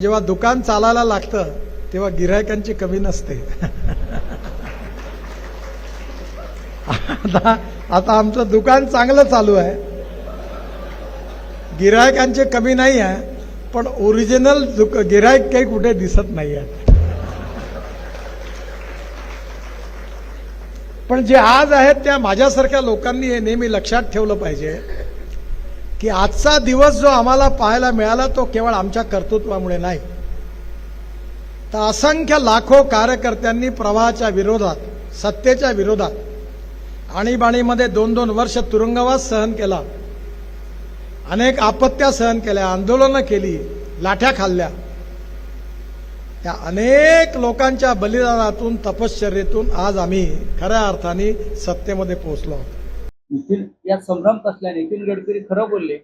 जेव्हा दुकान चालायला लागतं तेव्हा गिरायकांची कमी नसते. आता आमचं दुकान चांगलं चालू आहे, गिरायकांची कमी नाही आहे, पण ओरिजिनल गिरायक काही कुठे दिसत नाही आहे. पण जे आज आहेत त्या माझ्यासारख्या लोकांनी हे नेहमी लक्षात ठेवलं पाहिजे की आजचा दिवस जो आम्हाला पाहायला मिळाला तो केवळ आमच्या कर्तृत्वामुळे नाही, तर असंख्य लाखो कार्यकर्त्यांनी प्रवाहाच्या विरोधात, सत्तेच्या विरोधात आणीबाणीमध्ये 2-2 वर्ष तुरुंगवास सहन केला, अनेक आपत्त्या सहन केल्या, आंदोलनं केली, लाठ्या खाल्ल्या. त्या अनेक लोकांच्या बलिदानातून, तपश्चर्येतून आज आम्ही खऱ्या अर्थाने सत्तेमध्ये पोहोचलो आहोत. नितीन या संभ्रम कसला? नितीन गडकरी खरं बोलले.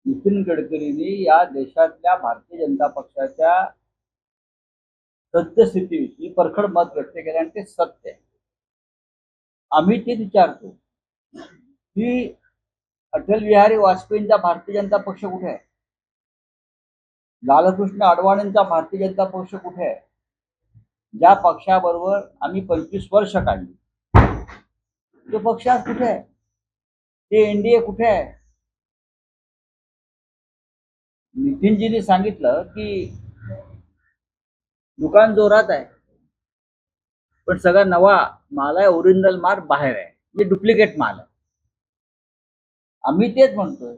नितीन गडकरींनी या देशातल्या भारतीय जनता पक्षाच्या सद्यस्थितीविषयी परखड मत व्यक्त केलं आणि ते सत्य आहे. आम्ही ते विचारतो की अटल बिहारी वाजपेयींचा भारतीय जनता पक्ष कुठे आहे? लालकृष्ण अडवाणींचा भारतीय जनता पक्ष कुठे आहे? ज्या पक्षाबरोबर आम्ही 25 वर्ष काढली तो पक्ष आज कुठे आहे? ते एनडीए कुठे आहे? नितीनजींनी सांगितलं की दुकान जोरात आहे, पण सगळा नवा माल आहे, ओरिजिनल माल बाहेर आहे, म्हणजे डुप्लिकेट माल आहे. आम्ही तेच म्हणतोय,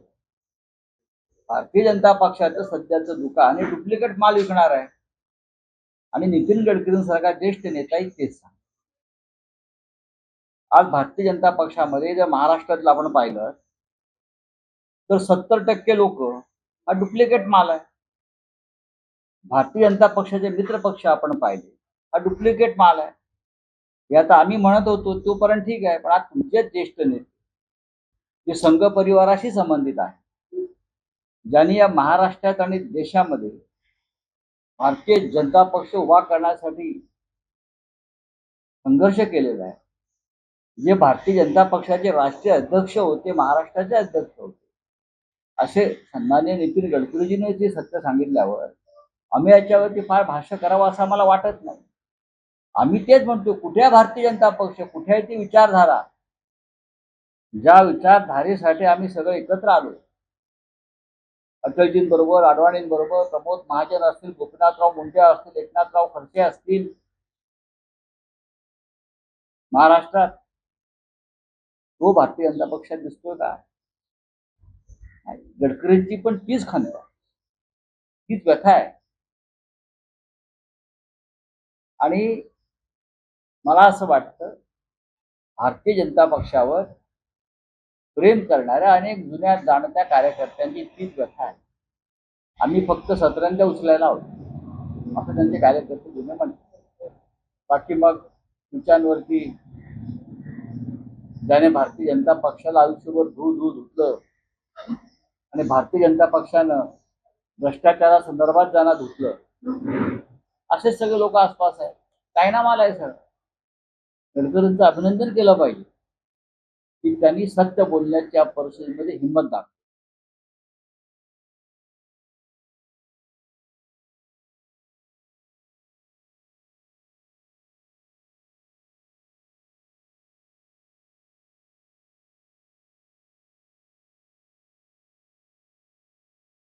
भारतीय जनता पक्षाचं सध्याचं दुकान हे डुप्लिकेट माल विकणार आहे. आणि नितीन गडकरींसारखा ज्येष्ठ नेताही तेच सांग. आज भारतीय जनता पक्षामध्ये जर महाराष्ट्रातलं आपण पाहिलं तर 70% लोक हा डुप्लिकेट माल आहे. भारतीय जनता पक्षाचे मित्र पक्ष आपण पाहिले हा डुप्लिकेट माल आहे. हे आता आम्ही म्हणत होतो तोपर्यंत ठीक आहे, पण आज तुमचेच ज्येष्ठ नेते जे संघ परिवाराशी संबंधित आहे, ज्यांनी या महाराष्ट्रात आणि देशामध्ये भारतीय जनता पक्ष उभा करण्यासाठी संघर्ष केलेला आहे, जे भारतीय जनता पक्षाचे राष्ट्रीय अध्यक्ष होते, महाराष्ट्राचे अध्यक्ष होते, असे सन्माननीय नितीन गडकरीजीने जे सत्य सांगितल्यावर आम्ही याच्यावरती फार भाष्य करावं असं आम्हाला वाटत नाही. आम्ही तेच म्हणतो, कुठे आहे भारतीय जनता पक्ष? कुठे आहे ती विचारधारा ज्या विचारधारेसाठी आम्ही सगळे एकत्र आलो? अटलजींबरोबर, अडवाणींबरोबर, प्रमोद महाजन असतील, गोपीनाथराव मुंडे असतील, एकनाथराव खडसे असतील, महाराष्ट्रात तो भारतीय जनता पक्षात दिसतोय का? गडकरींची पण तीच खंत आहे, तीच व्यथा आहे. आणि मला असं वाटतं, भारतीय जनता पक्षावर प्रेम करणाऱ्या अनेक जुन्या जाणत्या कार्यकर्त्यांची तीच व्यथा आहे. आम्ही फक्त सतरंज्या उचलायला आहोत असं त्यांचे कार्यकर्ते जुने म्हणतात. बाकी मग तुमच्यांवरती ज्याने भारतीय जनता पक्षाला आयुष्यभर धुतलं आणि भारतीय जनता पक्षानं भ्रष्टाचारासंदर्भात ज्यांना धुतलं, असेच सगळे लोक आसपास आहेत. काय ना मला आहे सर, गडकरींचं अभिनंदन केलं पाहिजे की त्यांनी सत्य बोलण्याच्या परिस्थितीमध्ये हिंमत दाखवली.